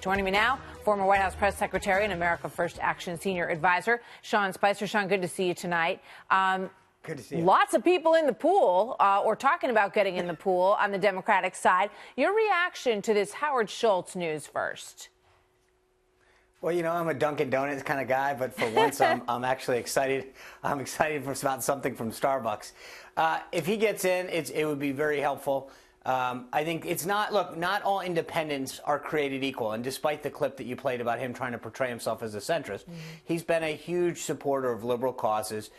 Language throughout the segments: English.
Joining me now, former White House press secretary and America First Action senior advisor, Sean Spicer. Sean, good to see you tonight. Good to see you. Lots of people in the pool, or talking about getting in the pool on the Democratic side. Your reaction to this Howard Schultz news first? Well, you know, I'm a Dunkin' Donuts kind of guy, but for once I'm actually excited. I'm excited about something from Starbucks. If he gets in, it would be very helpful. I think it's not, look, not all independents are created equal. And despite the clip that you played about him trying to portray himself as a centrist, he's been a huge supporter of liberal causes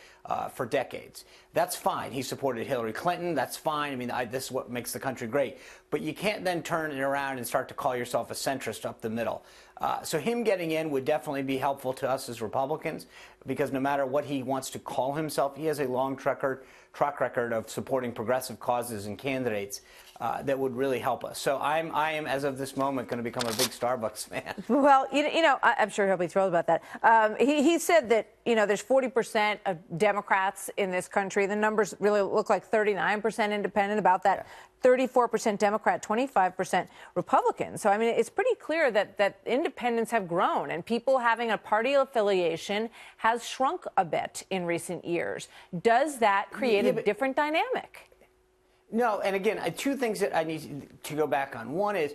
for decades. That's fine. He supported Hillary Clinton. That's fine. I mean, this is what makes the country great. But you can't then turn it around and start to call yourself a centrist up the middle. So him getting in would definitely be helpful to us as Republicans, because no matter what he wants to call himself, he has a long track record of supporting progressive causes and candidates that would really help us. So I am, as of this moment, going to become a big Starbucks fan. Well, you know, I'm sure he'll be thrilled about that. He said that, you know, there's 40% of Democrats in this country. The numbers really look like 39% independent, about that. 34% Democrat, 25% Republican. So, I mean, it's pretty clear that independents have grown, and people having a party affiliation has shrunk a bit in recent years. Does that create a different dynamic? No, and again, two things that I need to go back on. One is,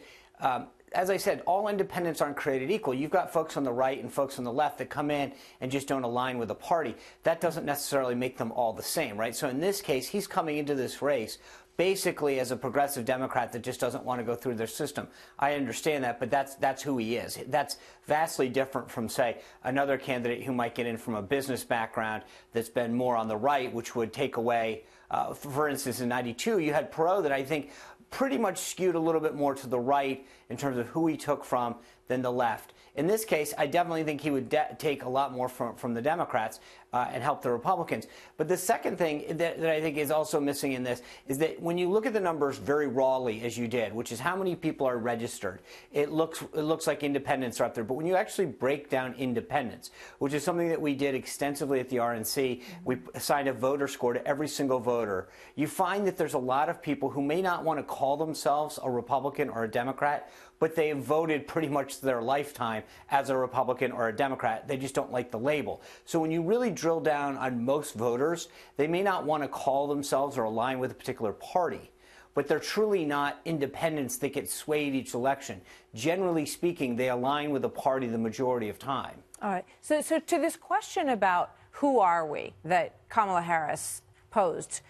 as I said, all independents aren't created equal. You've got folks on the right and folks on the left that come in and just don't align with the party. That doesn't necessarily make them all the same, right? So in this case, he's coming into this race basically as a progressive Democrat that just doesn't want to go through their system. I understand that, but that's who he is. That's vastly different from, say, another candidate who might get in from a business background that's been more on the right, which would take away, for instance, in '92, you had Perot that I think pretty much skewed a little bit more to the right in terms of who he took from than the left. In this case, I definitely think he would take a lot more from the Democrats and help the Republicans. But the second thing that I think is also missing in this is that when you look at the numbers very rawly, as you did, which is how many people are registered, it looks like independents are up there. But when you actually break down independents, which is something that we did extensively at the RNC, we assigned a voter score to every single voter, you find that there's a lot of people who may not want to call themselves a Republican or a Democrat, but they have voted pretty much their lifetime as a Republican or a Democrat. They just don't like the label. So when you really drill down on most voters, they may not want to call themselves or align with a particular party, but they're truly not independents that get swayed each election. Generally speaking, they align with the party the majority of time. All right. So to this question about who are we that Kamala Harris posed,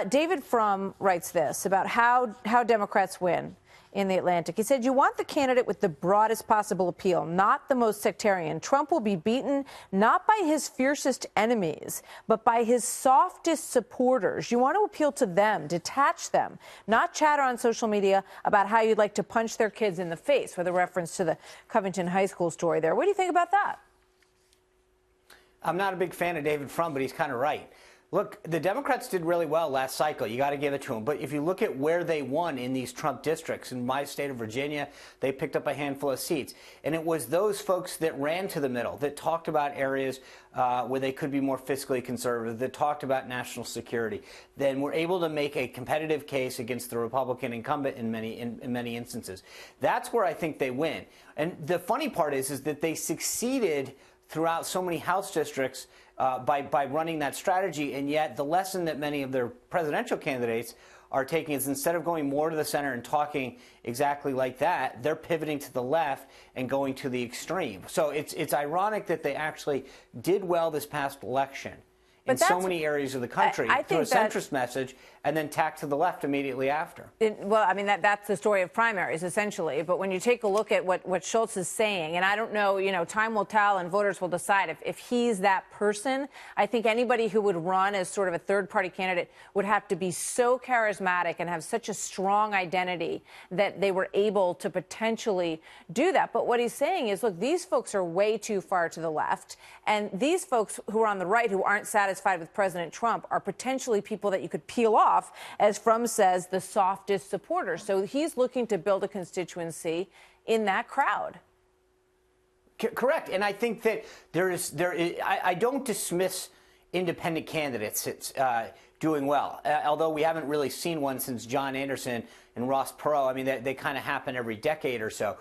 David Frum writes this about how Democrats win in the Atlantic. He said, you want the candidate with the broadest possible appeal, not the most sectarian. Trump will be beaten not by his fiercest enemies, but by his softest supporters. You want to appeal to them, detach them, not chatter on social media about how you'd like to punch their kids in the face, with a reference to the Covington High School story there. What do you think about that? I'm not a big fan of David Frum, but he's kind of right. Look, the Democrats did really well last cycle. You got to give it to them. But if you look at where they won in these Trump districts, in my state of Virginia, they picked up a handful of seats. And it was those folks that ran to the middle, that talked about areas where they could be more fiscally conservative, that talked about national security, then were able to make a competitive case against the Republican incumbent in many instances. That's where I think they win. And the funny part is that they succeeded throughout so many House districts by running that strategy, and yet the lesson that many of their presidential candidates are taking is, instead of going more to the center and talking exactly like that, they're pivoting to the left and going to the extreme. So it's ironic that they actually did well this past election in so many areas of the country through a centrist message, and then tack to the left immediately after. Well, I mean, that's the story of primaries, essentially. But when you take a look at what Schultz is saying, and I don't know, you know, time will tell and voters will decide if he's that person. I think anybody who would run as sort of a third-party candidate would have to be so charismatic and have such a strong identity that they were able to potentially do that. But what he's saying is, look, these folks are way too far to the left, and these folks who are on the right who aren't satisfied with President Trump are potentially people that you could peel off, as Frum says, the softest supporters. So he's looking to build a constituency in that crowd. Correct. And I think that I don't dismiss independent candidates doing well, although we haven't really seen one since John Anderson and Ross Perot. I mean, they kind of happen every decade or so.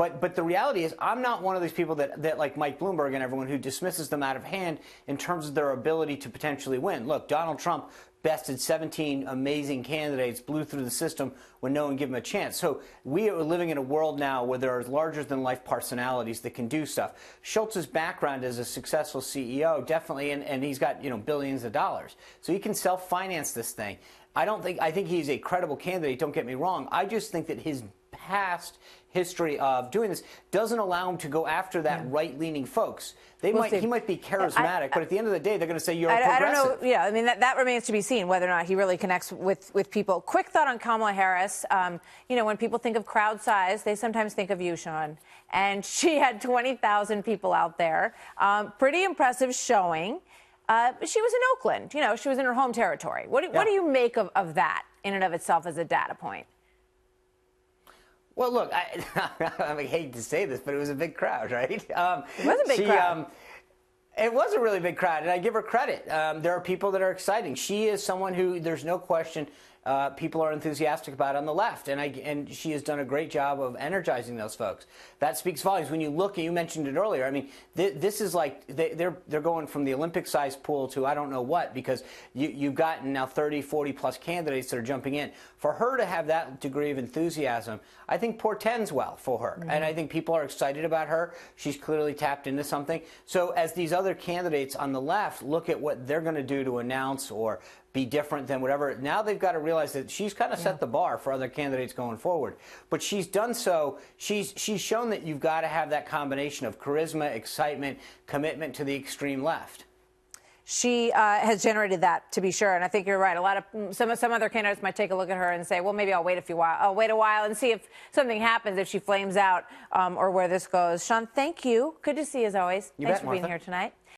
But the reality is, I'm not one of these people that like Mike Bloomberg and everyone, who dismisses them out of hand in terms of their ability to potentially win. Look, Donald Trump bested 17 amazing candidates, blew through the system when no one gave him a chance. So we are living in a world now where there are larger-than-life personalities that can do stuff. Schultz's background as a successful CEO, definitely, and he's got, billions of dollars. So he can self-finance this thing. I think he's a credible candidate, don't get me wrong. I just think that his past history of doing this doesn't allow him to go after that right-leaning folks. He might be charismatic, but at the end of the day, they're going to say you're a progressive. I don't know. Yeah, I mean, that remains to be seen whether or not he really connects with people. Quick thought on Kamala Harris. When people think of crowd size, they sometimes think of you, Sean. And she had 20,000 people out there. Pretty impressive showing. She was in Oakland. She was in her home territory. What do you make of that in and of itself as a data point? Well, look, I hate to say this, but it was a big crowd, right? It was a big crowd. It was a really big crowd, and I give her credit. There are people that are exciting. She is someone who, there's no question, people are enthusiastic about on the left, and she has done a great job of energizing those folks. That speaks volumes. When you look, and you mentioned it earlier, I mean, this is like they're going from the Olympic-sized pool to I don't know what, because you've gotten now 30, 40-plus candidates that are jumping in. For her to have that degree of enthusiasm, I think portends well for her, and I think people are excited about her. She's clearly tapped into something. So as these other candidates on the left look at what they're going to do to announce or be different than whatever, now they've got to realize that she's kind of set the bar for other candidates going forward. But she's done so. She's shown that you've got to have that combination of charisma, excitement, commitment to the extreme left. She has generated that, to be sure, and I think you're right. A lot of some other candidates might take a look at her and say, "Well, maybe I'll wait a while and see if something happens, if she flames out, or where this goes." Sean, thank you. Good to see you as always. Thanks for being here tonight.